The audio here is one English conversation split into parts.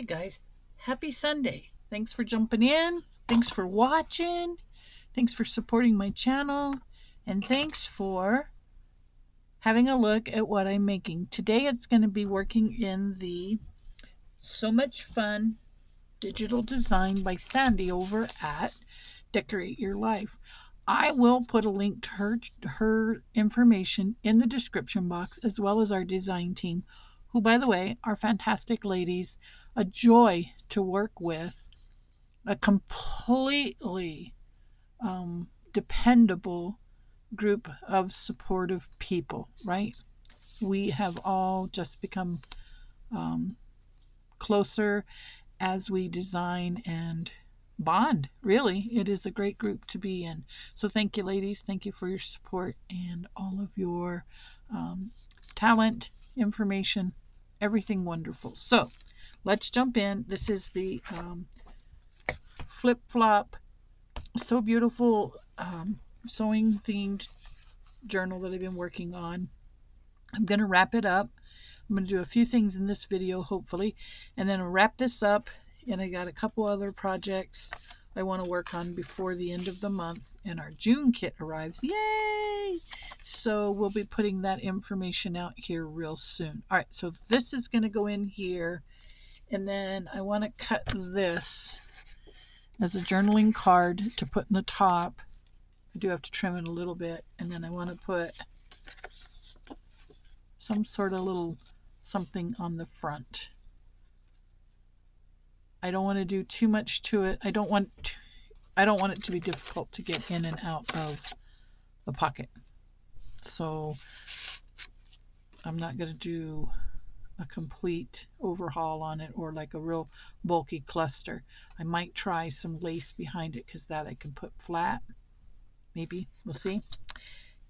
Okay, guys, happy Sunday. Thanks for jumping in. Thanks for watching. Thanks for supporting my channel. And thanks for having a look at what I'm making. Today it's going to be working in the So Much Fun digital design by Sandy over at Decorate Your Life. I will put a link to her information in the description box, as well as our design team, who, by the way, are fantastic ladies, a joy to work with, a completely dependable group of supportive people, right? We have all just become closer as we design and bond. Really, it is a great group to be in. So thank you, ladies. Thank you for your support and all of your talent, information, everything wonderful. So let's jump in. This is the flip-flop, so beautiful sewing themed journal that I've been working on. I'm going to wrap it up. I'm going to do a few things in this video, hopefully, and then I'll wrap this up. And I got a couple other projects I want to work on before the end of the month, and our June kit arrives. Yay! So we'll be putting that information out here real soon. All right, so this is going to go in here, and then I want to cut this as a journaling card to put in the top. I do have to trim it a little bit, and then I want to put some sort of little something on the front. I don't want to do too much to it. I don't want it to be difficult to get in and out of the pocket. So I'm not going to do a complete overhaul on it, or like a real bulky cluster. I might try some lace behind it, because that I can put flat. Maybe. We'll see.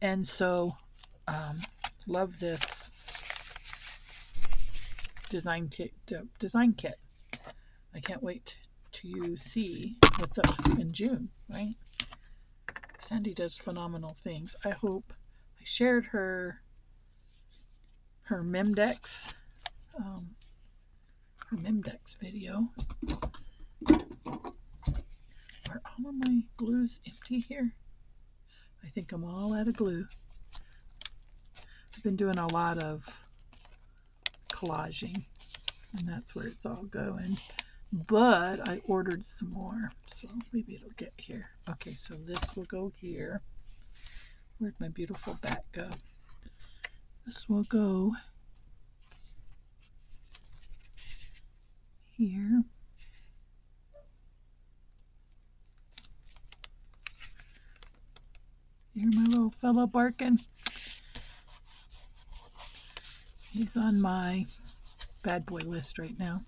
And so love this design kit. I can't wait to see what's up in June, right? Sandy does phenomenal things. I hope I shared her Memdex video. Are all of my glues empty here? I think I'm all out of glue. I've been doing a lot of collaging, and that's where it's all going. But I ordered some more, so maybe it'll get here. Okay, so this will go here. Where'd my beautiful back go? This will go here. Here, my little fellow barking. He's on my bad boy list right now.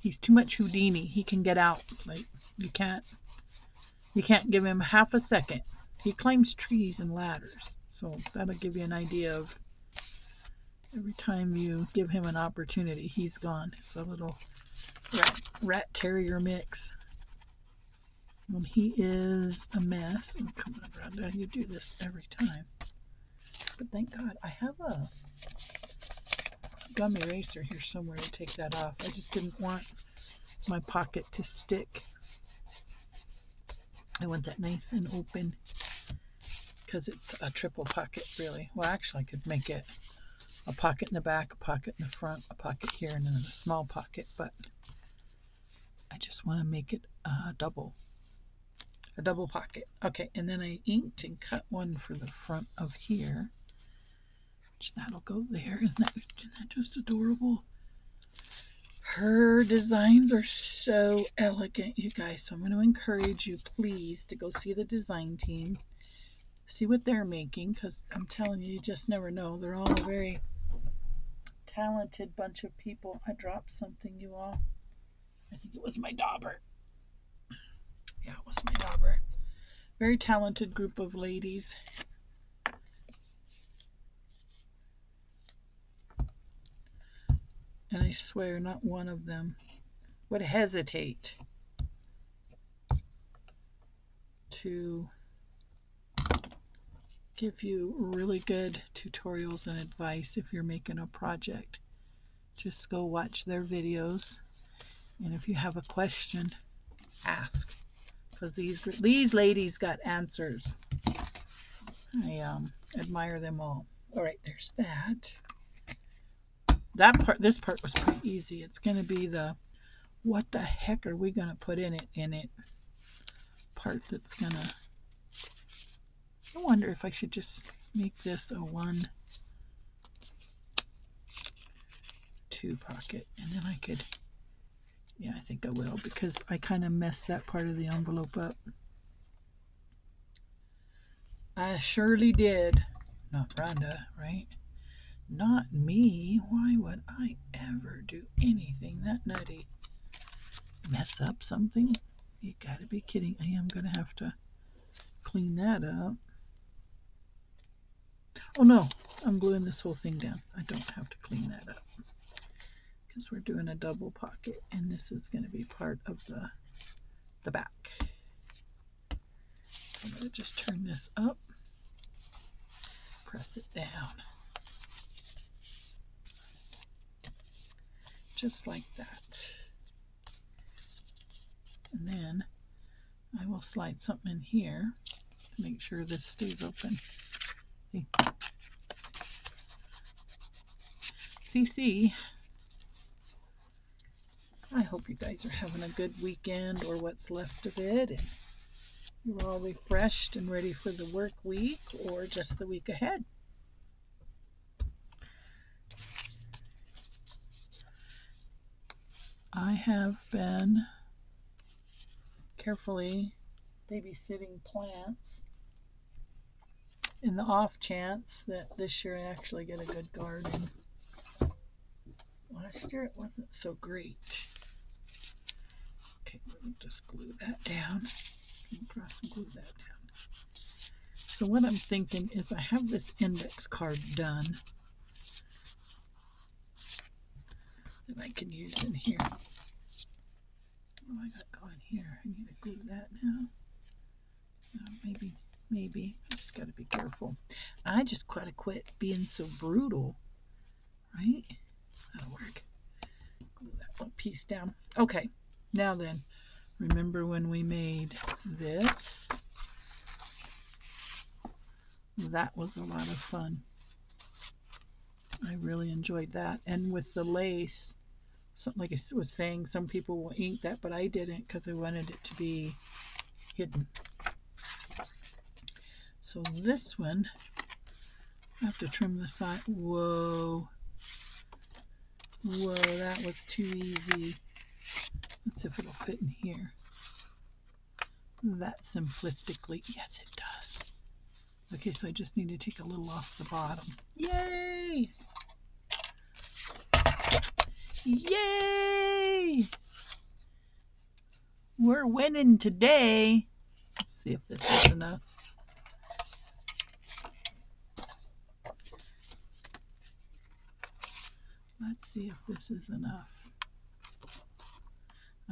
He's too much Houdini. He can get out. Like, you can't give him half a second. He climbs trees and ladders. So that'll give you an idea of every time you give him an opportunity, he's gone. It's a little rat terrier mix. And he is a mess. Oh, come on, Brenda. You do this every time. But thank God I have a gum eraser here somewhere to take that off. I just didn't want my pocket to stick. I want that nice and open, because it's a triple pocket, really. Well, actually, I could make it a pocket in the back, a pocket in the front, a pocket here, and then a small pocket, but I just want to make it a double pocket. Okay, and then I inked and cut one for the front of here. That'll go there. Isn't that just adorable? Her designs are so elegant, you guys. So I'm going to encourage you, please, to go see the design team. See what they're making, because I'm telling you, you just never know. They're all a very talented bunch of people. I dropped something, you all. I think it was my dauber. Yeah, it was my dauber. Very talented group of ladies. And I swear not one of them would hesitate to give you really good tutorials and advice if you're making a project. just go watch their videos. And if you have a question, ask. Because these ladies got answers. I admire them all. All right, there's that. This part was pretty easy. It's going to be the what the heck are we going to put in it part that's going to... I wonder if I should just make this a 1-2 pocket, and then I could... Yeah, I think I will, because I kind of messed that part of the envelope up. I surely did. Not Rhonda, right? Not me. Why would I ever do anything that nutty? Mess up something? You gotta be kidding. I am gonna have to clean that up. Oh no, I'm gluing this whole thing down. I don't have to clean that up because we're doing a double pocket, and this is going to be part of the back. I'm going to just turn this up, press it down, just like that. And then I will slide something in here to make sure this stays open. CC, I hope you guys are having a good weekend, or what's left of it, and you're all refreshed and ready for the work week or just the week ahead. I have been carefully babysitting plants in the off chance that this year I actually get a good garden. Last year it wasn't so great. Okay, we'll just glue that down. Glue that down. So what I'm thinking is I have this index card done that I can use in here. What do I got going here? I need to glue that now. Maybe. I just got to be careful. I just gotta quit being so brutal, right? That'll work. Glue that little piece down. Okay, now then, remember when we made this? That was a lot of fun. I really enjoyed that. And with the lace, something like I was saying, some people will ink that, but I didn't because I wanted it to be hidden. So this one, I have to trim the side. Whoa, that was too easy. Let's see if it'll fit in here. That simplistically, yes it does. Okay, so I just need to take a little off the bottom. Yay! Yay! We're winning today. Let's see if this is enough. Let's see if this is enough.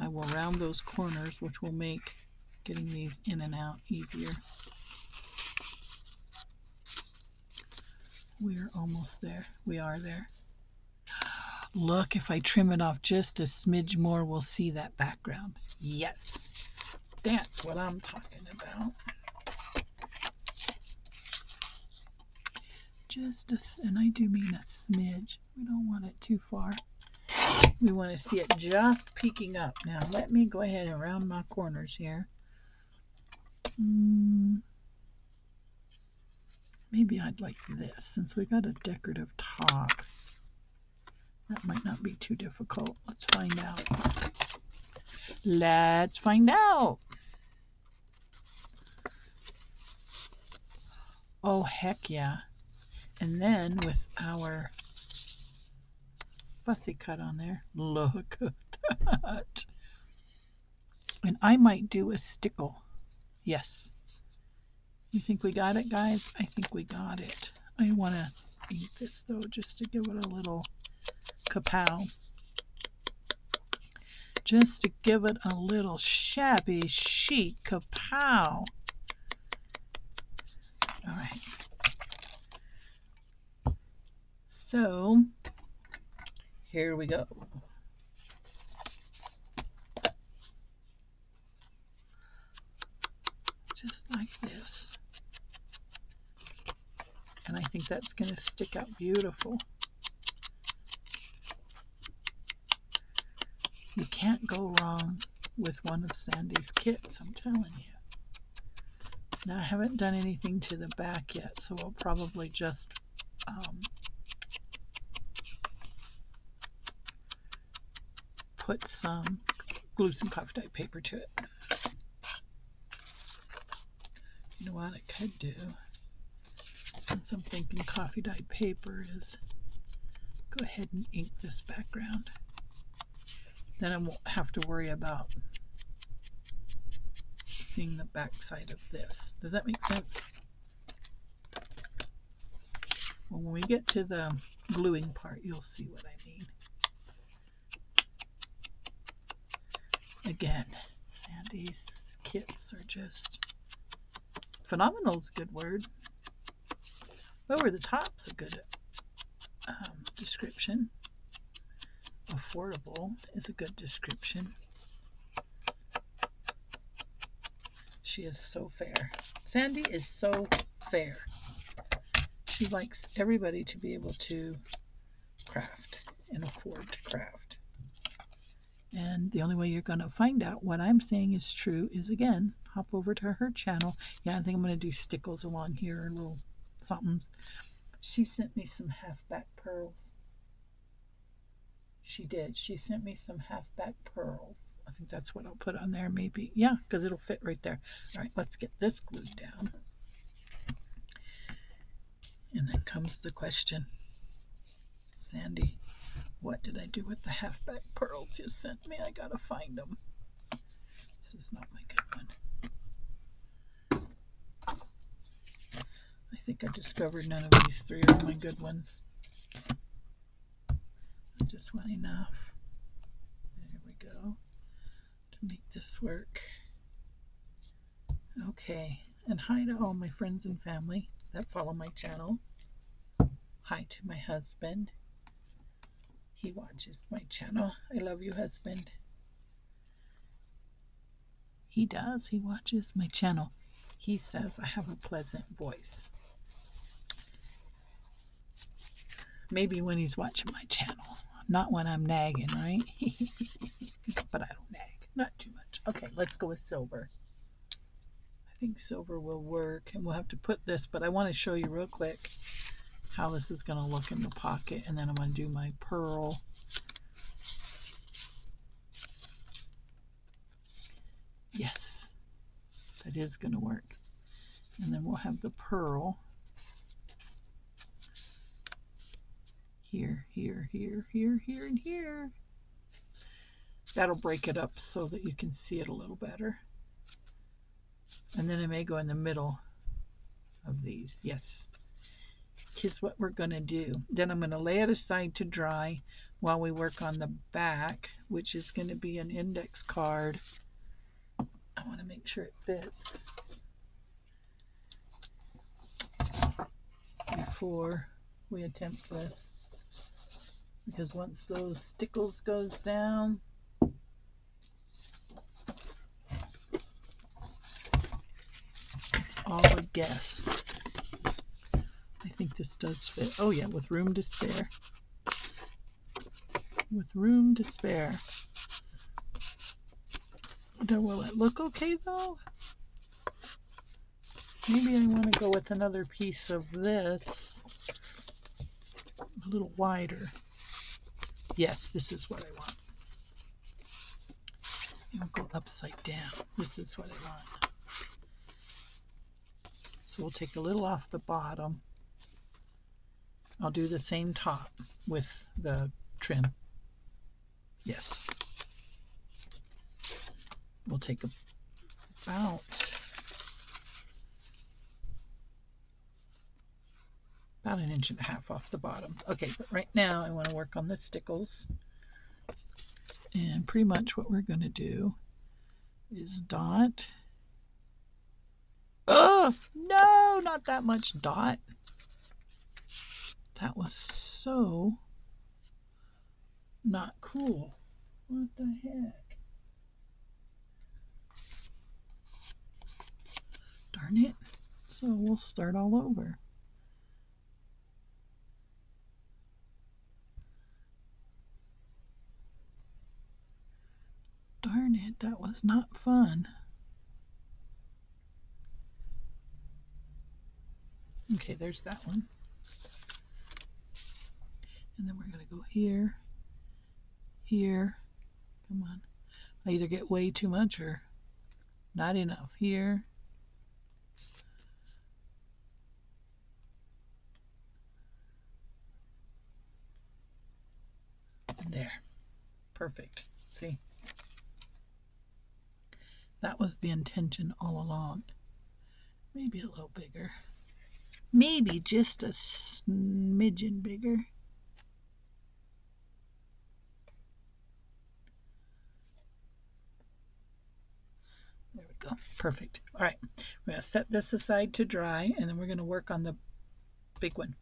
I will round those corners, which will make getting these in and out easier. We're almost there. We are there. Look, if I trim it off just a smidge more, we'll see that background. Yes, that's what I'm talking about. And I do mean a smidge. We don't want it too far. We want to see it just peeking up. Now, let me go ahead and round my corners here. Maybe I'd like this, since we got a decorative top. That might not be too difficult. Let's find out. Let's find out. Oh, heck yeah. And then with our fussy cut on there, look at that. And I might do a stickle. Yes. You think we got it, guys? I think we got it. I want to ink this, though, just to give it a little kapow. Just to give it a little shabby chic kapow. All right. So Here we go. Just like this. And I think that's going to stick out beautiful. You can't go wrong with one of Sandy's kits, I'm telling you. Now I haven't done anything to the back yet, so I'll probably just glue some coffee dye paper to it. You know what I could do, since I'm thinking coffee dye paper, is go ahead and ink this background. Then I won't have to worry about seeing the back side of this. Does that make sense? Well, when we get to the gluing part, you'll see what I mean. Again, Sandy's kits are just phenomenal is a good word. Over the top's a good description. Affordable is a good description. She is so fair. Sandy is so fair. She likes everybody to be able to craft and afford to craft. And the only way you're going to find out what I'm saying is true is, again, hop over to her channel. Yeah, I think I'm going to do stickles along here, little somethings. She sent me some half-back pearls. She did. She sent me some half-back pearls. I think that's what I'll put on there, maybe. Yeah, because it'll fit right there. All right, let's get this glued down. And then comes the question. Sandy, what did I do with the half-back pearls you sent me? I gotta find them. This is not my good one. I think I discovered none of these three are my good ones. I just want enough. There we go. To make this work. Okay, and hi to all my friends and family that follow my channel. Hi to my husband. He watches my channel. I love you, husband. He does. He watches my channel. He says I have a pleasant voice. Maybe when he's watching my channel. Not when I'm nagging, right? But I don't nag. Not too much. Okay, let's go with silver. I think silver will work. And we'll have to put this, but I want to show you real quick how this is going to look in the pocket. And then I'm going to do my pearl. Yes, that is going to work. And then we'll have the pearl here, here, here, here, here, and here. That'll break it up so that you can see it a little better. And then I may go in the middle of these. Yes. Here's what we're going to do. Then I'm going to lay it aside to dry while we work on the back, which is going to be an index card. I want to make sure it fits before we attempt this. Because once those stickles goes down, it's all a guess. I think this does fit. Oh yeah, with room to spare. With room to spare. Will it look okay though? Maybe I want to go with another piece of this. A little wider. Yes, this is what I want. I'll go upside down. This is what I want. So we'll take a little off the bottom. I'll do the same top with the trim. Yes. We'll take about an inch and a half off the bottom. Okay, but right now I want to work on the stickles. And pretty much what we're going to do is dot. Oh, no, not that much dot. That was so not cool. What the heck? Darn it. So we'll start all over. Darn it, that was not fun. Okay, there's that one. And then we're going to go here, here. Come on. I either get way too much or not enough. Here. And there. Perfect. See? That was the intention all along. Maybe a little bigger. Maybe just a smidgen bigger. There we go. Perfect. All right. We're going to set this aside to dry, and then we're going to work on the big one.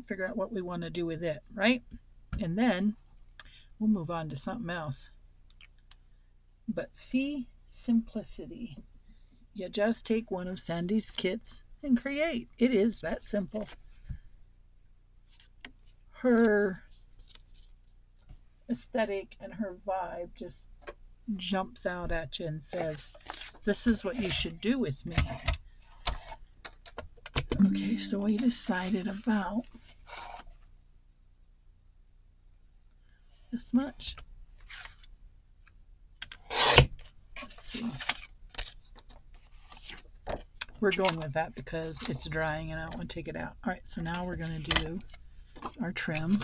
Figure out what we want to do with it, right? And then we'll move on to something else. But fee simplicity. You just take one of Sandy's kits and create. It is that simple. Her aesthetic and her vibe just jumps out at you and says, this is what you should do with me. Okay, so we decided about this much. Let's see. We're going with that because it's drying and I don't want to take it out. All right, so now we're going to do our trim.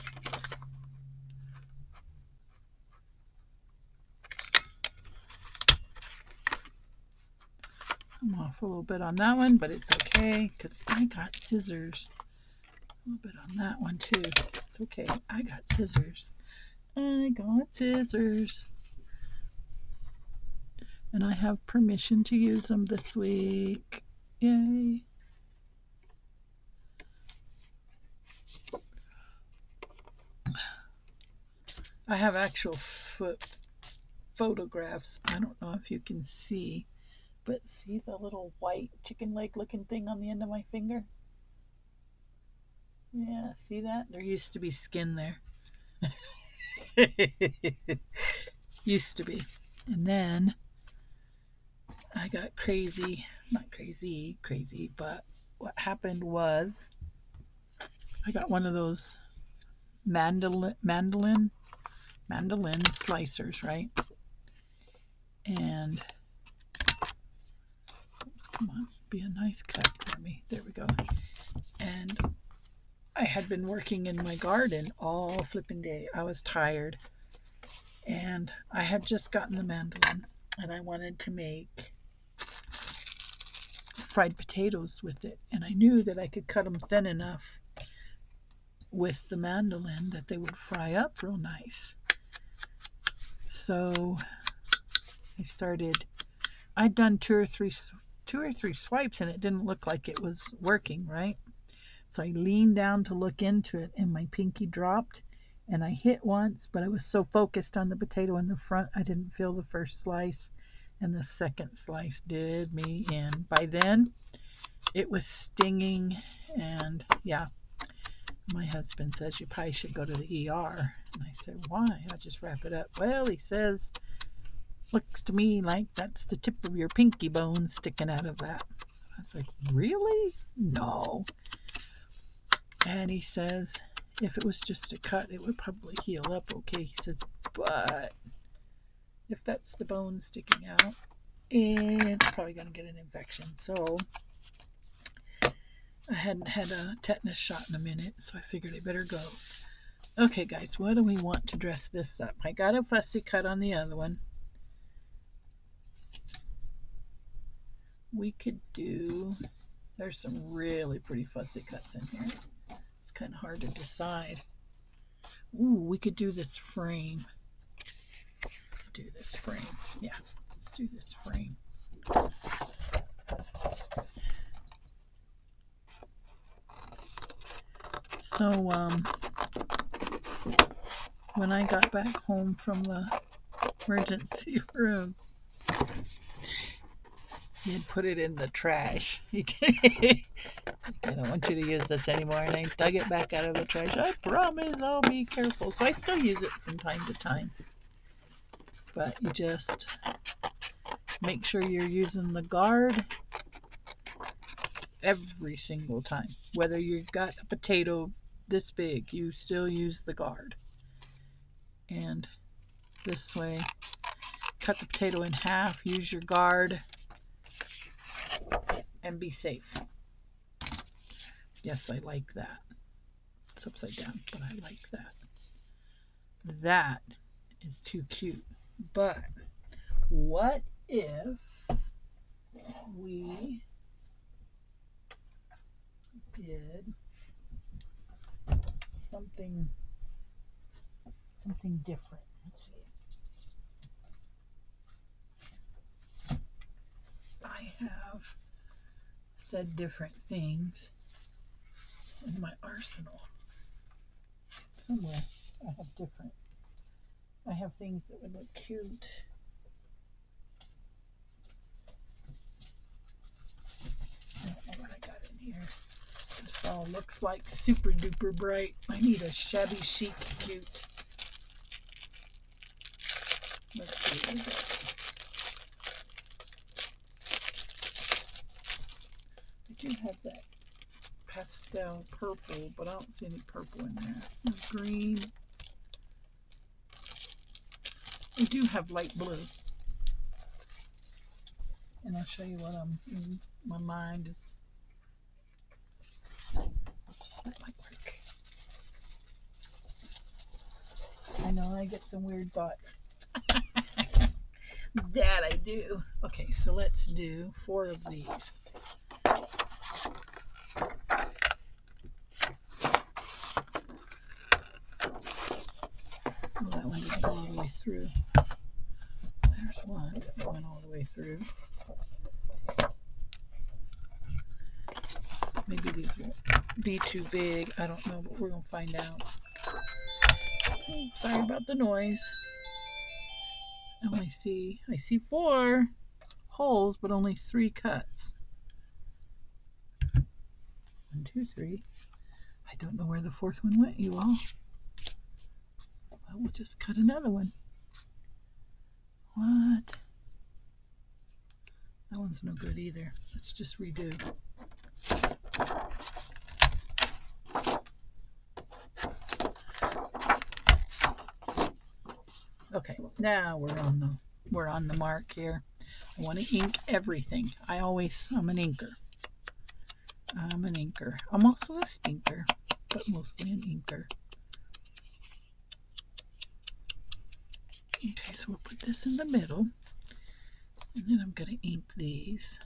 I'm off a little bit on that one, but it's okay because I got scissors. A little bit on that one too. It's okay. I got scissors. I got scissors. And I have permission to use them this week. Yay. I have actual photographs. I don't know if you can see, but see the little white chicken leg looking thing on the end of my finger? Yeah, see that? There used to be skin there. Used to be. And then I got crazy. Not crazy, but what happened was I got one of those mandolin slicers, right? And oops, come on, be a nice cut for me. There we go. And I had been working in my garden all flipping day. I was tired, and I had just gotten the mandolin, and I wanted to make fried potatoes with it, and I knew that I could cut them thin enough with the mandolin that they would fry up real nice. So I'd done two or three swipes and it didn't look like it was working, right? So I leaned down to look into it and my pinky dropped and I hit once, but I was so focused on the potato in the front I didn't feel the first slice, and the second slice did me in. By then it was stinging, and yeah, my husband says you probably should go to the ER. And I said, why? I'll just wrap it up. Well, he says, looks to me like that's the tip of your pinky bone sticking out of that. I was like, really? No. And he says, if it was just a cut, it would probably heal up okay. He says, but if that's the bone sticking out, it's probably going to get an infection. So I hadn't had a tetanus shot in a minute, so I figured I better go. Okay, guys, what do we want to dress this up? I got a fussy cut on the other one. We could do, there's some really pretty fussy cuts in here. It's kind of hard to decide. Ooh, we could do this frame. Yeah, let's do this frame. So, when I got back home from the emergency room, he had put it in the trash. I don't want you to use this anymore, and I dug it back out of the trash. I promise I'll be careful. So I still use it from time to time. But you just make sure you're using the guard every single time. Whether you've got a potato this big, you still use the guard. And this way, cut the potato in half, use your guard, and be safe. Yes, I like that. It's upside down, but I like that. That is too cute. But what if we did something different? Let's see. I have said different things in my arsenal. Somewhere I have different. I have things that would look cute. I don't know what I got in here. This all looks like super duper bright. I need a shabby chic cute. Let's see. I do have that pastel purple, but I don't see any purple in there. There's green. I do have light blue. And I'll show you what I'm in my mind is. That might work. I know I get some weird thoughts. That I do. Okay, so let's do 4 of these. Oh, that one didn't go all the way through. There's one that went all the way through. Maybe these won't be too big. I don't know, but we're going to find out. Oh, sorry about the noise. I see 4 holes, but only 3 cuts. 1, 2, 3. I don't know where the 4th one went, you all. Well, we'll just cut another one. What? That one's no good either. Let's just redo. Okay, now we're on the mark here. I want to ink everything. I'm an inker. I'm also a stinker, but mostly an inker. Okay, so we'll put this in the middle, and then I'm going to ink these.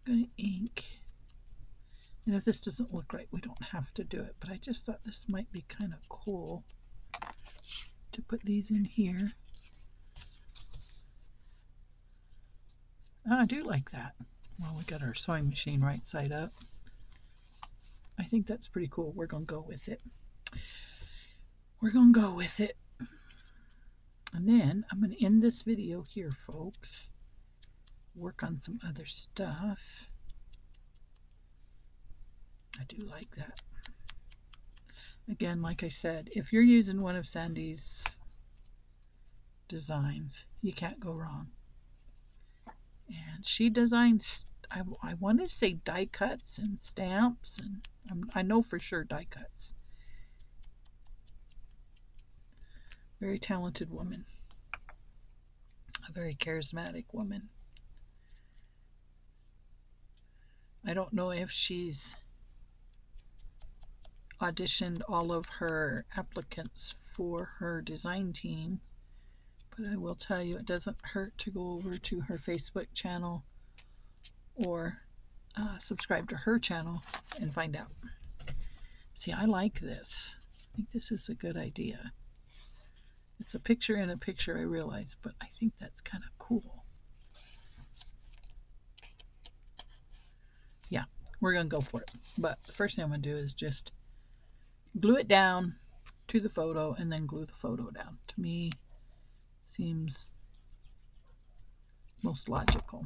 I'm going to ink, and if this doesn't look right, we don't have to do it, but I just thought this might be kind of cool to put these in here. I do like that. Well, we got our sewing machine right side up. I think that's pretty cool. We're going to go with it. And then I'm going to end this video here, folks. Work on some other stuff. I do like that. Again, like I said, if you're using one of Sandy's designs, you can't go wrong. And she designs, I want to say die cuts and stamps, and I know for sure die cuts. Very talented woman. A very charismatic woman. I don't know if she's auditioned all of her applicants for her design team, but I will tell you it doesn't hurt to go over to her Facebook channel or subscribe to her channel and find out. See, I like this. I think this is a good idea. It's a picture in a picture, I realize, but I think that's kind of cool. Yeah, we're going to go for it. But the first thing I'm going to do is just glue it down to the photo and then glue the photo down. To me, seems most logical.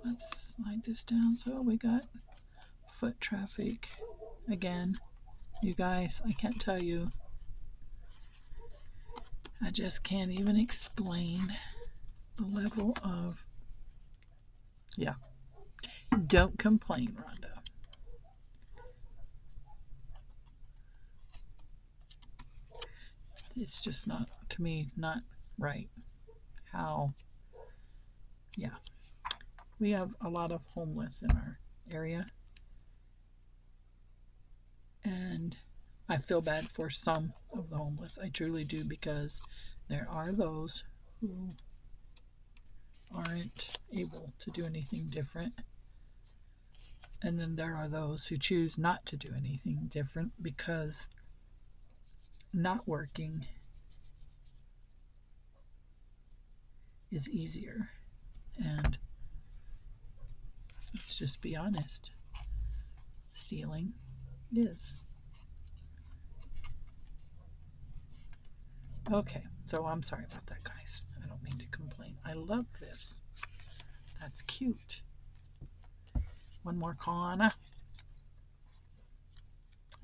Let's slide this down. So we got foot traffic again. You guys, I can't tell you. I just can't even explain the level of, yeah. Don't complain, Rhonda. It's just not, to me, not right. How, yeah. We have a lot of homeless in our area. And I feel bad for some of the homeless. I truly do, because there are those who aren't able to do anything different. And then there are those who choose not to do anything different because not working is easier. And let's just be honest, stealing is. Okay, so I'm sorry about that, guys. I don't mean to complain. I love this. That's cute. One more corner.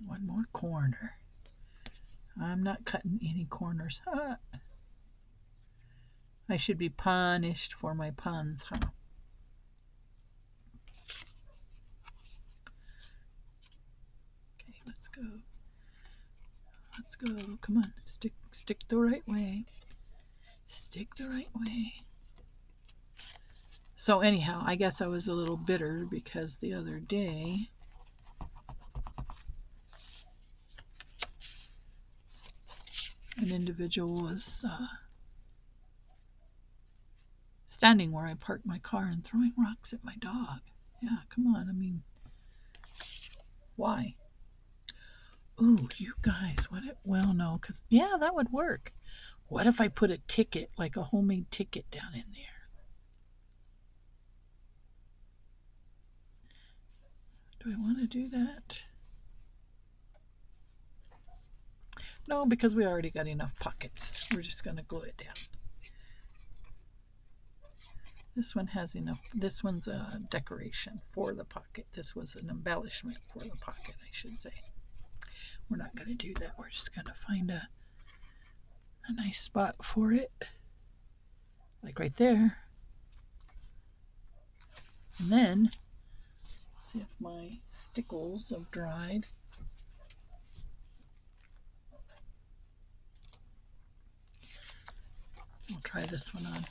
One more corner. I'm not cutting any corners. Huh? I should be punished for my puns, huh? Okay, let's go. Let's go. Come on. Stick the right way. Stick the right way. So anyhow, I guess I was a little bitter because the other day an individual was standing where I parked my car and throwing rocks at my dog. Yeah, come on. I mean, why? Ooh, you guys, what it, well, no, because, yeah, that would work. What if I put a ticket, like a homemade ticket down in there? Do I want to do that? No, because we already got enough pockets. We're just going to glue it down. This one has enough. This one's a decoration for the pocket. This was an embellishment for the pocket, I should say. We're not going to do that. We're just going to find a nice spot for it. Like right there. And then, see if my stickles have dried. I'll try this one on.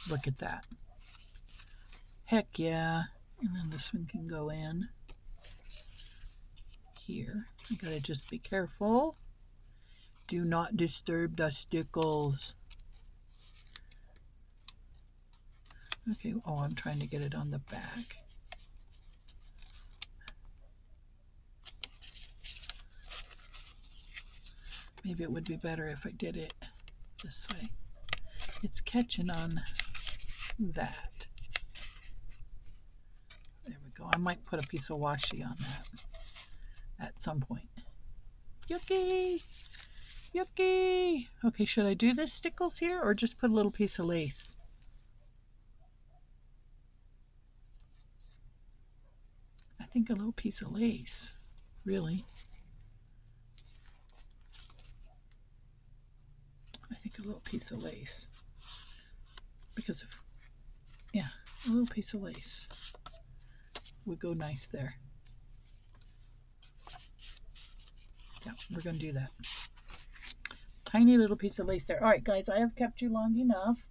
Look at that. Heck yeah. And then this one can go in here. I gotta just be careful. Do not disturb the stickles. Okay, oh, I'm trying to get it on the back. Maybe it would be better if I did it this way. It's catching on that. There we go. I might put a piece of washi on that at some point. Yucky! Yucky! Okay, should I do the stickles here or just put a little piece of lace? I think a little piece of lace, really. I think a little piece of lace. Because of, yeah, a little piece of lace would go nice there. Yeah, we're going to do that. Tiny little piece of lace there. All right, guys, I have kept you long enough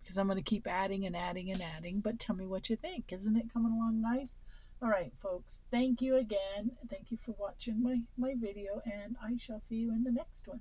because I'm going to keep adding and adding and adding. But tell me what you think. Isn't it coming along nice? All right, folks, thank you again. Thank you for watching my video, and I shall see you in the next one.